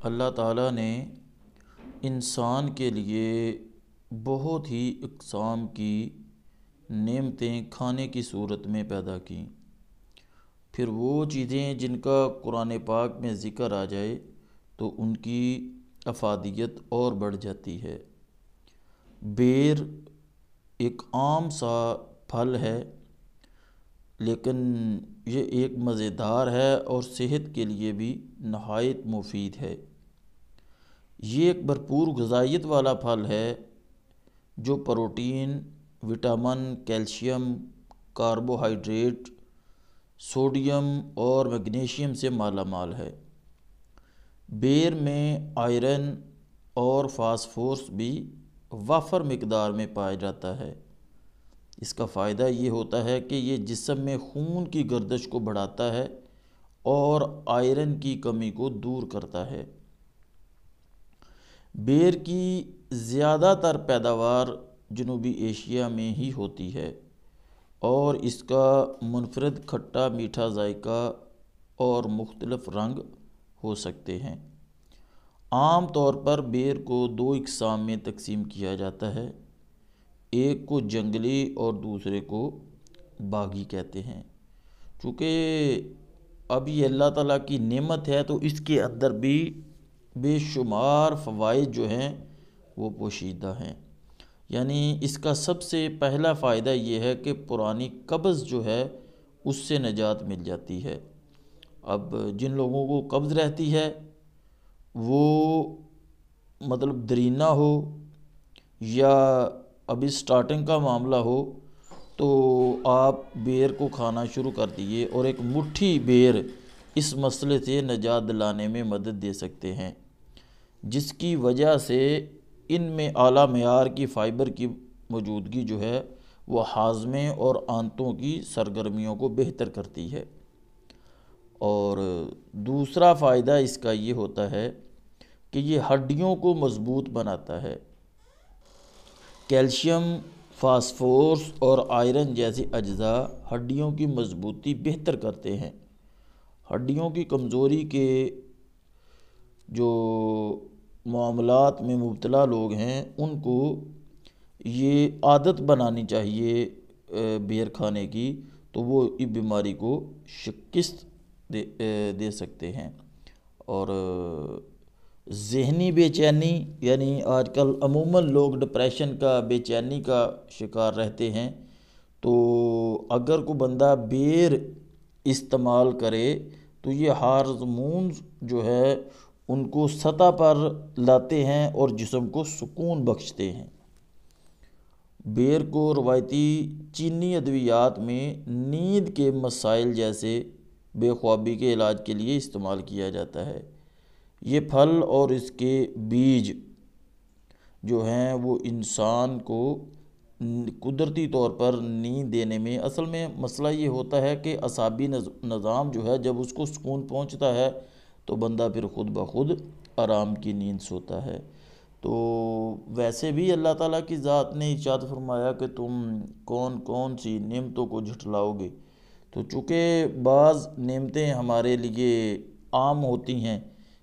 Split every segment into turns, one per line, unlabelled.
اللہ تعالیٰ نے انسان کے لیے بہت ہی اقسام کی نعمتیں کھانے کی صورت میں پیدا کیں۔ پھر وہ چیزیں جن کا قرآن پاک میں ذکر آ جائے تو ان کی افادیت اور بڑھ جاتی ہے۔ بیر ایک عام سا پھل ہے، لیکن یہ ایک مزیدار ہے اور صحت کے لیے بھی نہایت مفید ہے۔ یہ ایک بھرپور غذائیت والا پھل ہے جو protein, vitamin, calcium, carbohydrate, sodium اور میگنیشیم سے مالا مال ہے۔ بیر میں آئرن اور فاسفورس بھی وافر مقدار میں پایا جاتا ہے۔ اس کا فائدہ یہ ہوتا ہے کہ یہ جسم میں خون کی گردش کو بڑھاتا ہے اور آئرن کی کمی کو دور کرتا ہے۔ بیر کی زیادہ تر پیداوار جنوبی ایشیا میں ہی ہوتی ہے اور اس کا منفرد کھٹا میٹھا ذائقہ اور مختلف رنگ ہو سکتے ہیں۔ عام طور پر بیر کو دو اقسام میں تقسیم کیا جاتا ہے، ایک کو جنگلی اور دوسرے کو باغی کہتے ہیں۔ چونکہ اب یہ اللہ تعالیٰ کی نعمت ہے تو اس کے اندر بھی بے شمار فوائد جو ہیں وہ پوشیدہ ہیں۔ یعنی اس کا سب سے پہلا فائدہ یہ ہے کہ پرانی قبض جو ہے اس سے نجات مل جاتی ہے۔ اب جن لوگوں کو قبض رہتی ہے وہ مطلب درینہ ہو یا ابھی سٹارٹنگ کا معاملہ ہو تو آپ بیر کو کھانا شروع کر دیجئے اور ایک مٹھی بیر اس مسئلے سے نجات دلانے میں مدد دے سکتے ہیں، جس کی وجہ سے ان میں اعلیٰ معیار کی فائبر کی موجودگی جو ہے وہ ہاضمے اور آنتوں کی سرگرمیوں کو بہتر کرتی ہے۔ اور دوسرا فائدہ اس کا یہ ہوتا ہے کہ یہ ہڈیوں کو مضبوط بناتا ہے۔ کیلشیم، فاسفورس اور آئرن جیسے اجزاء ہڈیوں کی مضبوطی بہتر کرتے ہیں۔ ہڈیوں کی کمزوری کے جو معاملات میں مبتلا لوگ ہیں ان کو یہ عادت بنانی چاہیے بیر کھانے کی، تو وہ اس بیماری کو شکست دے سکتے ہیں۔ اور ذہنی بے چینی، یعنی آج کل عموماً لوگ ڈپریشن کا، بے چینی کا شکار رہتے ہیں، تو اگر کوئی بندہ بیر استعمال کرے تو یہ ہارمونز جو ہے ان کو سطح پر لاتے ہیں اور جسم کو سکون بخشتے ہیں۔ بیر کو روایتی چینی ادویات میں نیند کے مسائل جیسے بے خوابی کے علاج کے لیے استعمال کیا جاتا ہے۔ یہ پھل اور اس کے بیج جو ہیں وہ انسان کو قدرتی طور پر نیند دینے میں، اصل میں مسئلہ یہ ہوتا ہے کہ اعصابی نظام جو ہے جب اس کو سکون پہنچتا ہے تو بندہ پھر خود بخود آرام کی نیند سوتا ہے۔ تو ویسے بھی اللہ تعالیٰ کی ذات نے ارشاد فرمایا کہ تم کون کون سی نعمتوں کو جھٹلاؤ گے، تو چونکہ بعض نعمتیں ہمارے لیے عام ہوتی ہیں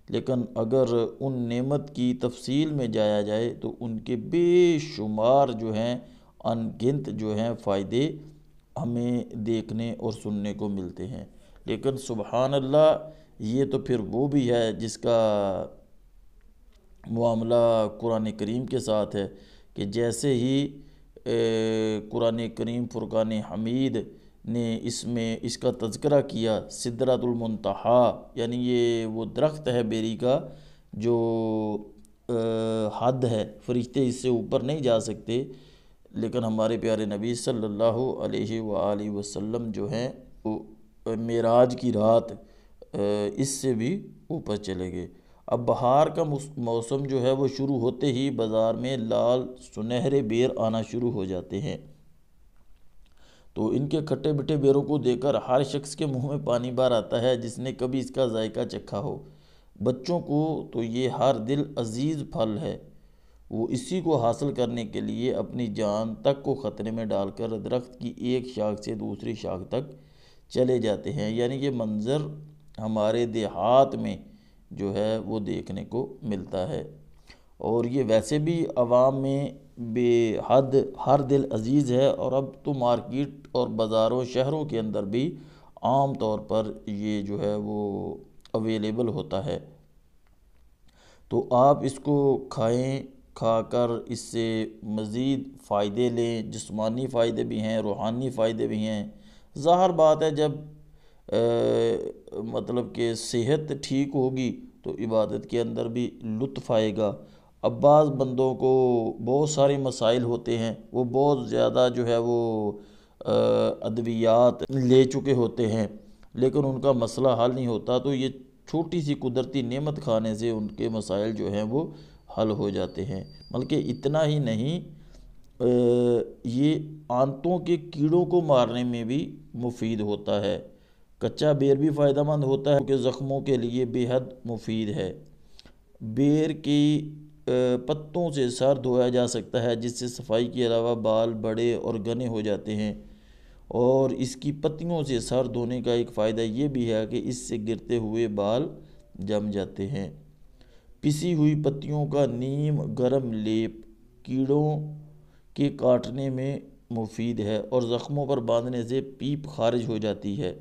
لیکن اگر ان نعمت کی تفصیل میں جایا جائے تو ان کے بے شمار جو ہیں ان گنت جو ہیں فائدے ہمیں دیکھنے اور سننے کو ملتے ہیں۔ لیکن سبحان اللہ، یہ تو پھر وہ بھی ہے جس کا معاملہ قرآن کریم کے ساتھ ہے کہ جیسے ہی قرآن کریم فرقان حمید نے اس میں اس کا تذکرہ کیا، سدرۃ المنتہی، یعنی یہ وہ درخت ہے بیری کا جو حد ہے، فرشتے اس سے اوپر نہیں جا سکتے، لیکن ہمارے پیارے نبی صلی اللہ علیہ وآلہ وسلم جو ہیں وہ معراج کی رات اس سے بھی اوپر چلے گئے۔ اب بہار کا موسم جو ہے وہ شروع ہوتے ہی بازار میں لال سنہرے بیر آنا شروع ہو جاتے ہیں، تو ان کے کھٹے میٹھے بیروں کو دیکھ کر ہر شخص کے منہ میں پانی بھر آتا ہے جس نے کبھی اس کا ذائقہ چکھا ہو۔ بچوں کو تو یہ ہر دل عزیز پھل ہے، وہ اسی کو حاصل کرنے کے لیے اپنی جان تک کو خطرے میں ڈال کر درخت کی ایک شاخ سے دوسری شاخ تک چلے جاتے ہیں۔ یعنی یہ منظر ہمارے دیہات میں جو ہے وہ دیکھنے کو ملتا ہے۔ اور یہ ویسے بھی عوام میں بے حد ہر دل عزیز ہے، اور اب تو مارکیٹ اور بازاروں شہروں کے اندر بھی عام طور پر یہ جو ہے وہ اویلیبل ہوتا ہے۔ تو آپ اس کو کھائیں، کھا کر اس سے مزید فائدے لیں، جسمانی فائدے بھی ہیں، روحانی فائدے بھی ہیں۔ ظاہر بات ہے جب مطلب کہ صحت ٹھیک ہوگی تو عبادت کے اندر بھی لطف آئے گا۔ اب بعض بندوں کو بہت سارے مسائل ہوتے ہیں، وہ بہت زیادہ جو ہے وہ ادویات لے چکے ہوتے ہیں، لیکن ان کا مسئلہ حل نہیں ہوتا، تو یہ چھوٹی سی قدرتی نعمت کھانے سے ان کے مسائل جو ہیں وہ حل ہو جاتے ہیں۔ بلکہ اتنا ہی نہیں، یہ آنتوں کے کیڑوں کو مارنے میں بھی مفید ہوتا ہے۔ کچا بیر بھی فائدہ مند ہوتا ہے کیونکہ زخموں کے لیے بے حد مفید ہے۔ بیر کی پتوں سے سر دھویا جا سکتا ہے، جس سے صفائی کے علاوہ بال بڑے اور گھنے ہو جاتے ہیں، اور اس کی پتیوں سے سر دھونے کا ایک فائدہ یہ بھی ہے کہ اس سے گرتے ہوئے بال جم جاتے ہیں۔ پسی ہوئی پتیوں کا نیم گرم لیپ کیڑوں کے کاٹنے میں مفید ہے اور زخموں پر باندھنے سے پیپ خارج ہو جاتی ہے۔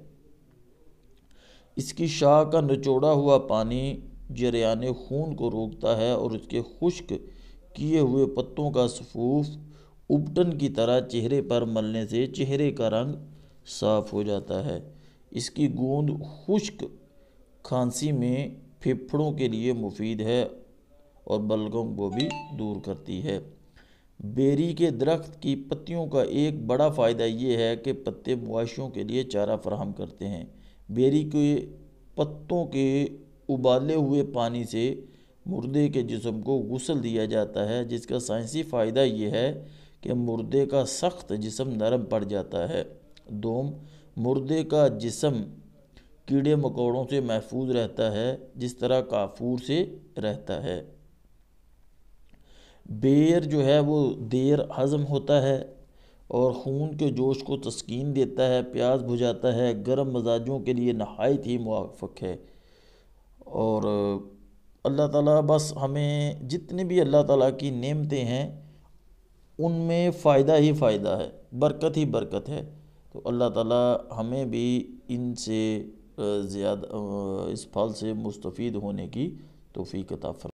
اس کی شاخ کا نچوڑا ہوا پانی جریان خون کو روکتا ہے، اور اس کے خشک کیے ہوئے پتوں کا سفوف ابٹن کی طرح چہرے پر ملنے سے چہرے کا رنگ صاف ہو جاتا ہے۔ اس کی گوند خشک کھانسی میں پھیپھڑوں کے لیے مفید ہے اور بلغم کو بھی دور کرتی ہے۔ بیری کے درخت کی پتیوں کا ایک بڑا فائدہ یہ ہے کہ پتے مویشیوں کے لیے چارہ فراہم کرتے ہیں۔ بیری کے پتوں کے ابالے ہوئے پانی سے مردے کے جسم کو غسل دیا جاتا ہے، جس کا سائنسی فائدہ یہ ہے کہ مردے کا سخت جسم نرم پڑ جاتا ہے۔ دوم، مردے کا جسم کیڑے مکوڑوں سے محفوظ رہتا ہے، جس طرح کافور سے رہتا ہے۔ بیر جو ہے وہ دیر ہضم ہوتا ہے اور خون کے جوش کو تسکین دیتا ہے، پیاس بجھاتا ہے، گرم مزاجوں کے لیے نہایت ہی موافق ہے۔ اور اللہ تعالیٰ بس ہمیں جتنے بھی اللہ تعالیٰ کی نعمتیں ہیں ان میں فائدہ ہی فائدہ ہے، برکت ہی برکت ہے۔ تو اللہ تعالیٰ ہمیں بھی ان سے زیادہ اس پھل سے مستفید ہونے کی توفیق عطا فرمائے۔